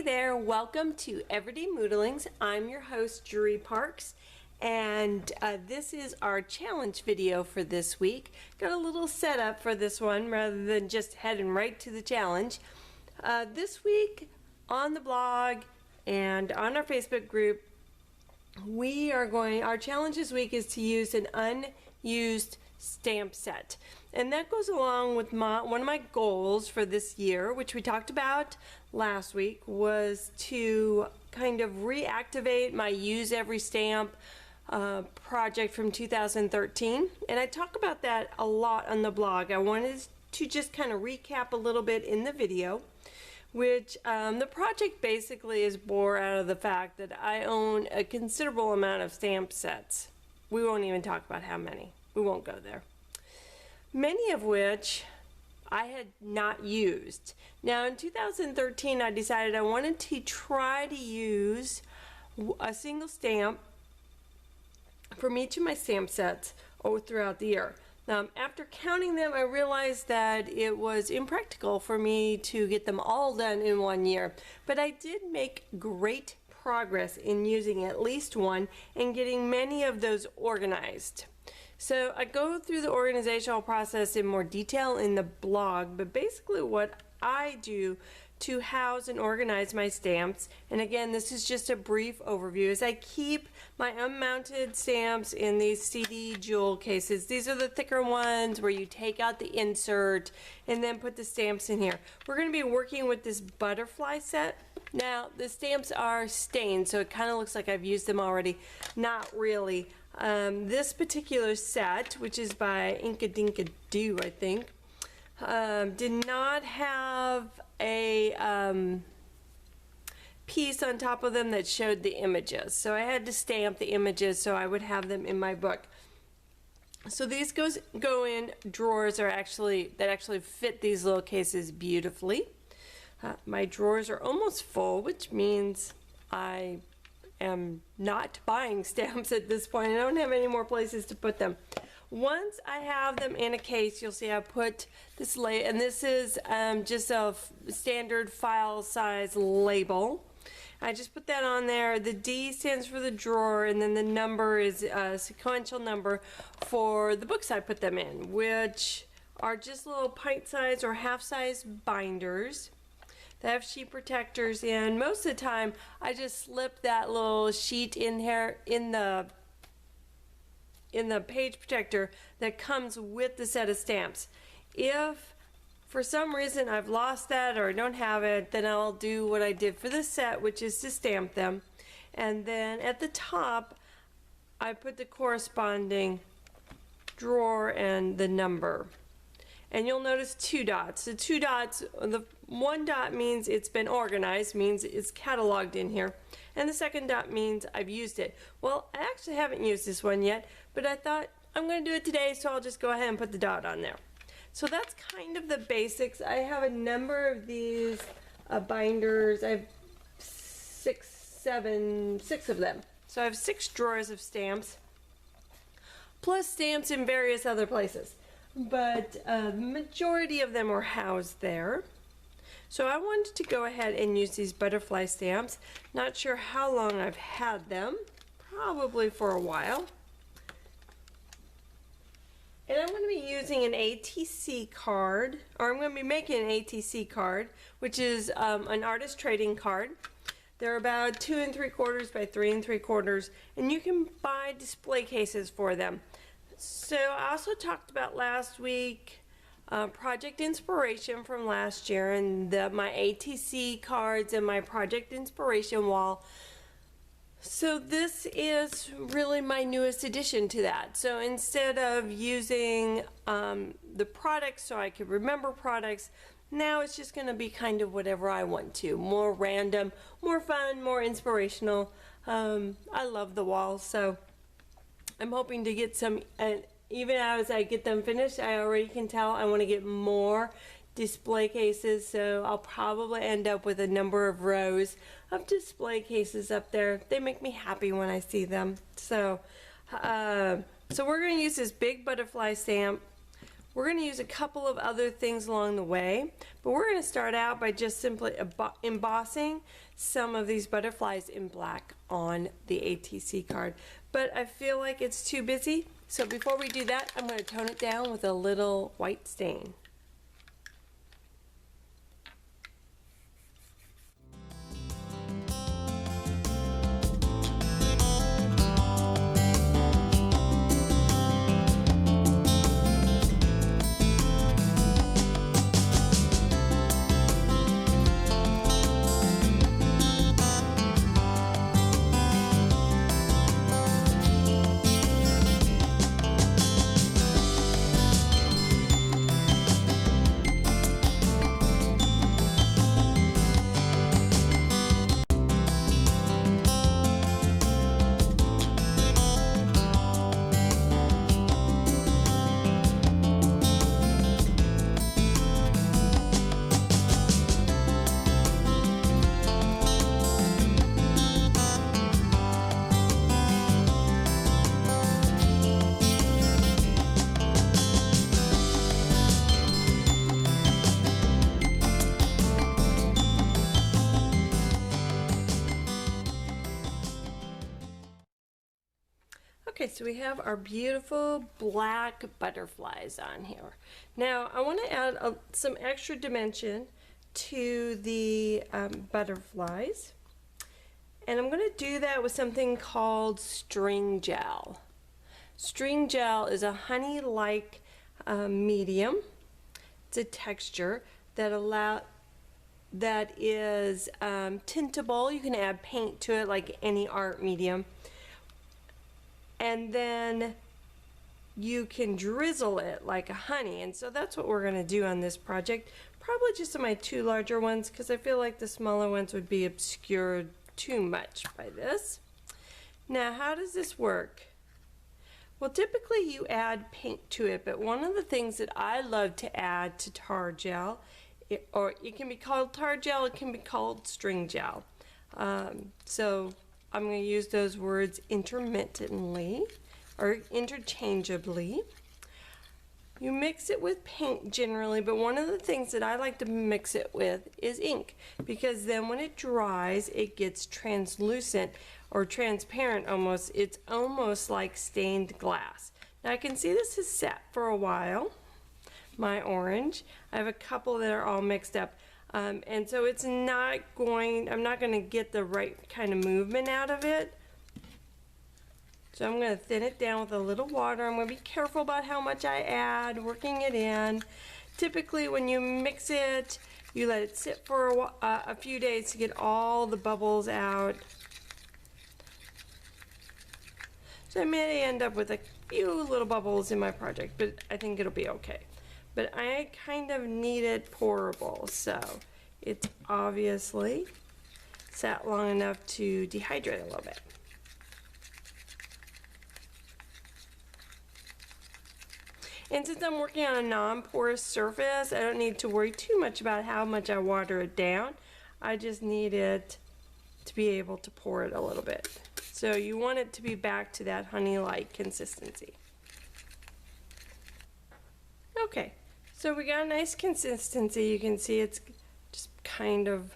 Hey there, welcome to Everyday Moodlings. I'm your host, Drury Parks, and this is our challenge video for this week. Got a little setup for this one rather than just heading right to the challenge. This week on the blog and on our Facebook group, our challenge this week is to use an unused stamp set. And that goes along with one of my goals for this year, which we talked about last week, was to kind of reactivate my Use Every Stamp project from 2013. And I talk about that a lot on the blog. I wanted to just kind of recap a little bit in the video, which the project basically is born out of the fact that I own a considerable amount of stamp sets. We won't even talk about how many. We won't go there. Many of which I had not used. Now in 2013 I decided I wanted to try to use a single stamp from each of my stamp sets throughout the year. After counting them, I realized that it was impractical for me to get them all done in one year, but I did make great progress in using at least one and getting many of those organized. So I go through the organizational process in more detail in the blog, but basically what I do to house and organize my stamps, and again this is just a brief overview, is I keep my unmounted stamps in these CD jewel cases. These are the thicker ones where you take out the insert and then put the stamps in here. We're going to be working with this butterfly set. Now the stamps are stained, so it kind of looks like I've used them already. Not really. This particular set, which is by Inka Dinka Doo, I think, did not have a piece on top of them that showed the images, so I had to stamp the images so I would have them in my book. So these go in drawers that actually fit these little cases beautifully. My drawers are almost full, which means I am not buying stamps at this point. I don't have any more places to put them. Once I have them in a case, you'll see I put this and this is just a standard file size label. I just put that on there. The D stands for the drawer, and then the number is a sequential number for the books I put them in, which are just little pint size or half size binders. They have sheet protectors in. Most of the time I just slip that little sheet in here in the page protector that comes with the set of stamps. If for some reason I've lost that or I don't have it, then I'll do what I did for this set, which is to stamp them, and then at the top I put the corresponding drawer and the number. And you'll notice two dots. The two dots, the one dot means it's been organized, means it's cataloged in here. And the second dot means I've used it. Well, I actually haven't used this one yet, but I thought I'm going to do it today, so I'll just go ahead and put the dot on there. So that's kind of the basics. I have a number of these binders. I have six of them. So I have 6 drawers of stamps, plus stamps in various other places. But the majority of them are housed there. So I wanted to go ahead and use these butterfly stamps. Not sure how long I've had them, probably for a while. And I'm going to be using an ATC card, or I'm going to be making an ATC card, which is an artist trading card. They're about 2 3/4 by 3 3/4, and you can buy display cases for them. So I also talked about last week project inspiration from last year, and my ATC cards and my project inspiration wall. So this is really my newest addition to that. So instead of using the products so I could remember products, now it's just going to be kind of whatever I want to. More random, more fun, more inspirational. I love the wall, so I'm hoping to get some, even as I get them finished, I already can tell I want to get more display cases, so I'll probably end up with a number of rows of display cases up there. They make me happy when I see them. So we're going to use this big butterfly stamp. We're going to use a couple of other things along the way, but we're going to start out by just simply embossing some of these butterflies in black on the ATC card. But I feel like it's too busy, so before we do that, I'm going to tone it down with a little white stain. Okay, so we have our beautiful black butterflies on here. Now, I want to add some extra dimension to the butterflies. And I'm going to do that with something called string gel. String gel is a honey-like medium. It's a texture that is tintable. You can add paint to it like any art medium. And then you can drizzle it like a honey. And so that's what we're going to do on this project. Probably just on my two larger ones because I feel like the smaller ones would be obscured too much by this. Now, how does this work? Well, typically you add paint to it, but one of the things that I love to add to tar gel, or it can be called tar gel, it can be called string gel. So I'm going to use those words intermittently or interchangeably. You mix it with paint generally, but one of the things that I like to mix it with is ink, because then when it dries, it gets translucent or transparent almost. It's almost like stained glass. Now I can see this is set for a while, my orange. I have a couple that are all mixed up. And so it's not going, I'm not going to get the right kind of movement out of it. So I'm going to thin it down with a little water. I'm going to be careful about how much I add, working it in. Typically when you mix it, you let it sit for a few days to get all the bubbles out. So I may end up with a few little bubbles in my project, but I think it'll be okay. But I kind of need it pourable, so it's obviously sat long enough to dehydrate a little bit. And since I'm working on a non-porous surface, I don't need to worry too much about how much I water it down. I just need it to be able to pour it a little bit. So you want it to be back to that honey-like consistency. Okay. So we got a nice consistency. You can see it's just kind of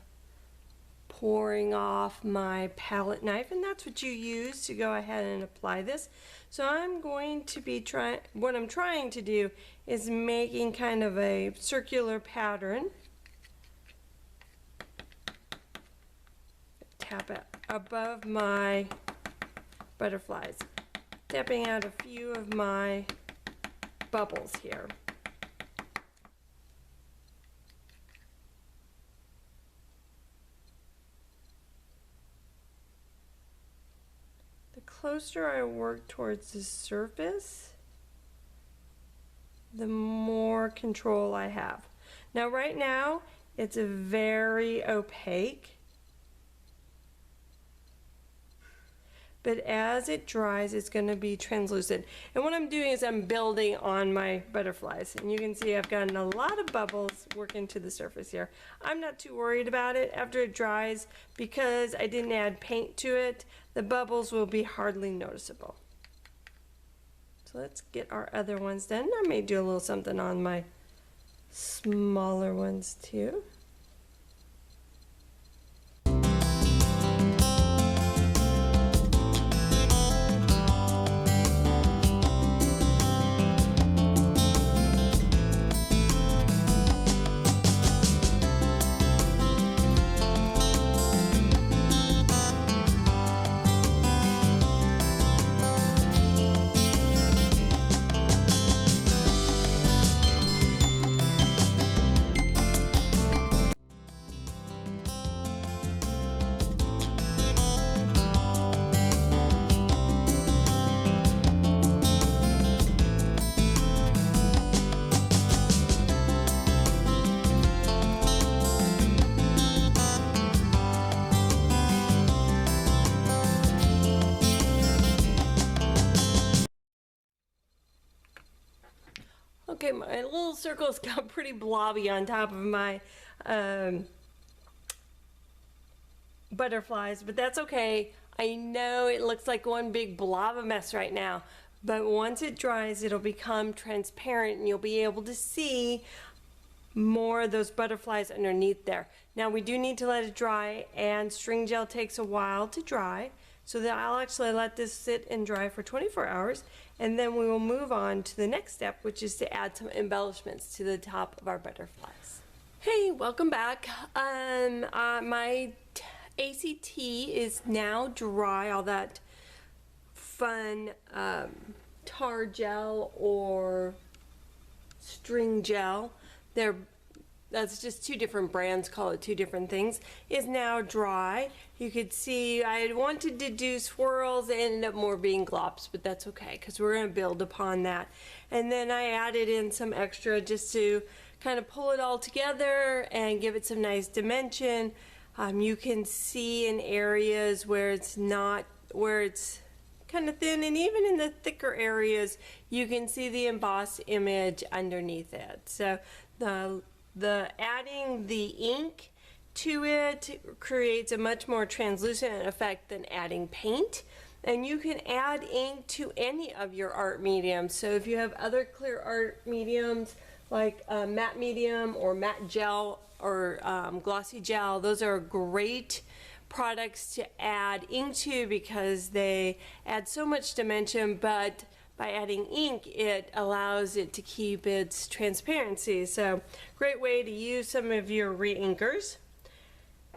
pouring off my palette knife, and that's what you use to go ahead and apply this. So I'm going to be what I'm trying to do is making kind of a circular pattern. Tap it above my butterflies, tapping out a few of my bubbles here. The closer I work towards the surface, the more control I have. Now right now it's very opaque, but as it dries it's going to be translucent. And what I'm doing is I'm building on my butterflies, and you can see I've gotten a lot of bubbles working to the surface here. I'm not too worried about it after it dries because I didn't add paint to it. The bubbles will be hardly noticeable. So So let's get our other ones done. I may do a little something on my smaller ones too. Okay, my little circles got pretty blobby on top of my butterflies, but that's okay. I know it looks like one big blob of mess right now, but once it dries, it'll become transparent and you'll be able to see more of those butterflies underneath there. Now we do need to let it dry, and string gel takes a while to dry, so that I'll actually let this sit and dry for 24 hours, and then we will move on to the next step, which is to add some embellishments to the top of our butterflies. Hey, welcome back. My ACT is now dry, all that fun tar gel or string gel. That's just two different brands, call it two different things, is now dry. You could see I had wanted to do swirls, it ended up more being glops, but that's okay because we're going to build upon that. And then I added in some extra just to kind of pull it all together and give it some nice dimension. You can see in areas where it's kind of thin, and even in the thicker areas you can see the embossed image underneath it. So the adding the ink to it creates a much more translucent effect than adding paint. And you can add ink to any of your art mediums. So if you have other clear art mediums like matte medium or matte gel or glossy gel, those are great products to add ink to because they add so much dimension, but by adding ink, it allows it to keep its transparency. So great way to use some of your re-inkers.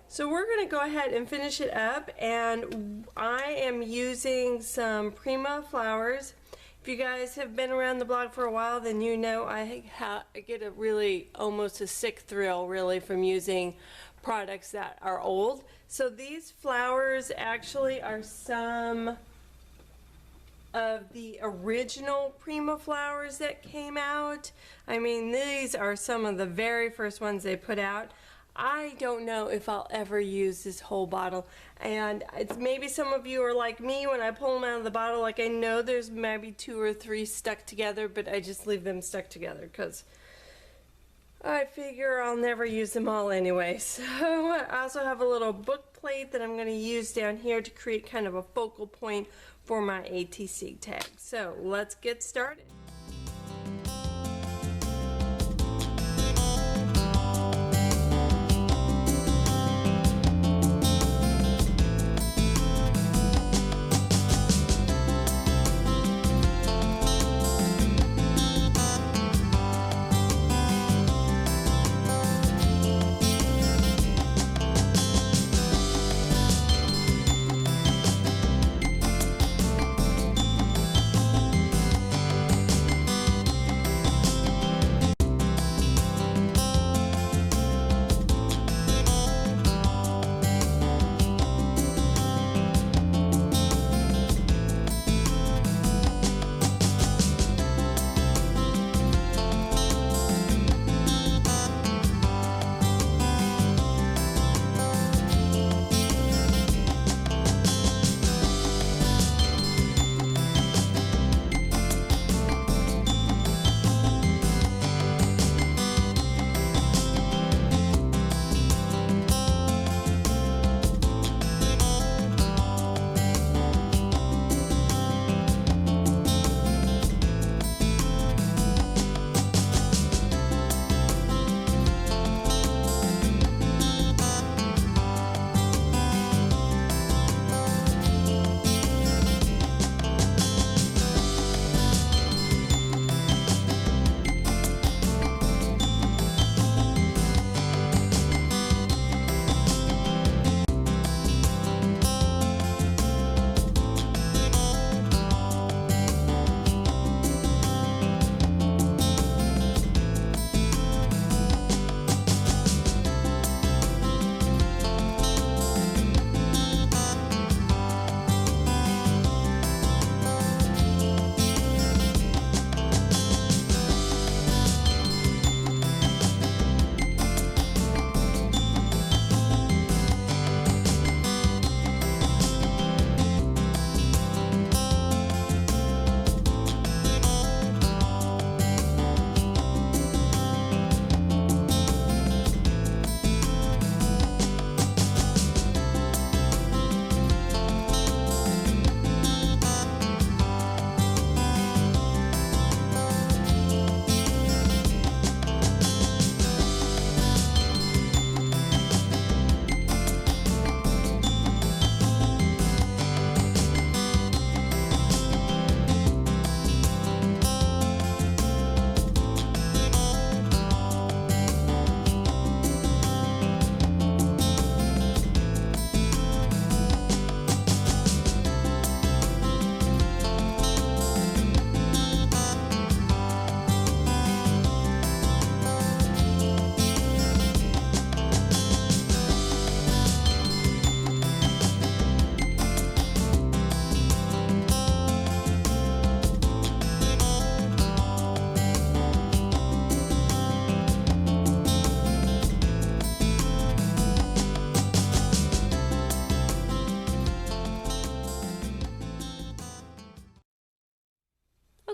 So we're going to go ahead and finish it up, and I am using some Prima flowers. If you guys have been around the blog for a while, then you know I get a really almost a sick thrill really from using products that are old. So these flowers actually are some of the original Prima flowers that came out. I mean, these are some of the very first ones they put out. I don't know if I'll ever use this whole bottle, and it's maybe some of you are like me when I pull them out of the bottle, like I know there's maybe 2 or 3 stuck together, but I just leave them stuck together because I figure I'll never use them all anyway. So I also have a little book plate that I'm going to use down here to create kind of a focal point for my ATC tag. So let's get started.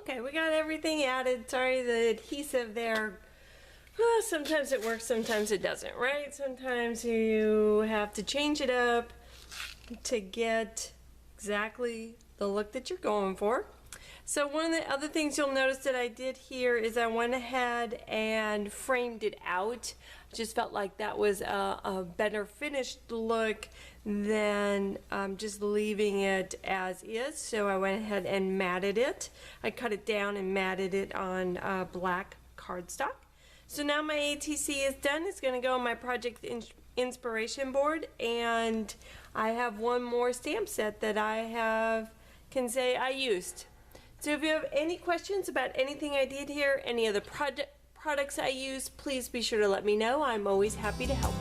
Okay, we got everything added. Sorry, the adhesive there. Well, sometimes it works, sometimes it doesn't, right? Sometimes you have to change it up to get exactly the look that you're going for. So one of the other things you'll notice that I did here is I went ahead and framed it out. I just felt like that was a better finished look than just leaving it as is. So I went ahead and matted it. I cut it down and matted it on black cardstock. So now my ATC is done. It's going to go on my project inspiration board, and I have one more stamp set that I can say I used. So if you have any questions about anything I did here, any of the products I used, please be sure to let me know. I'm always happy to help.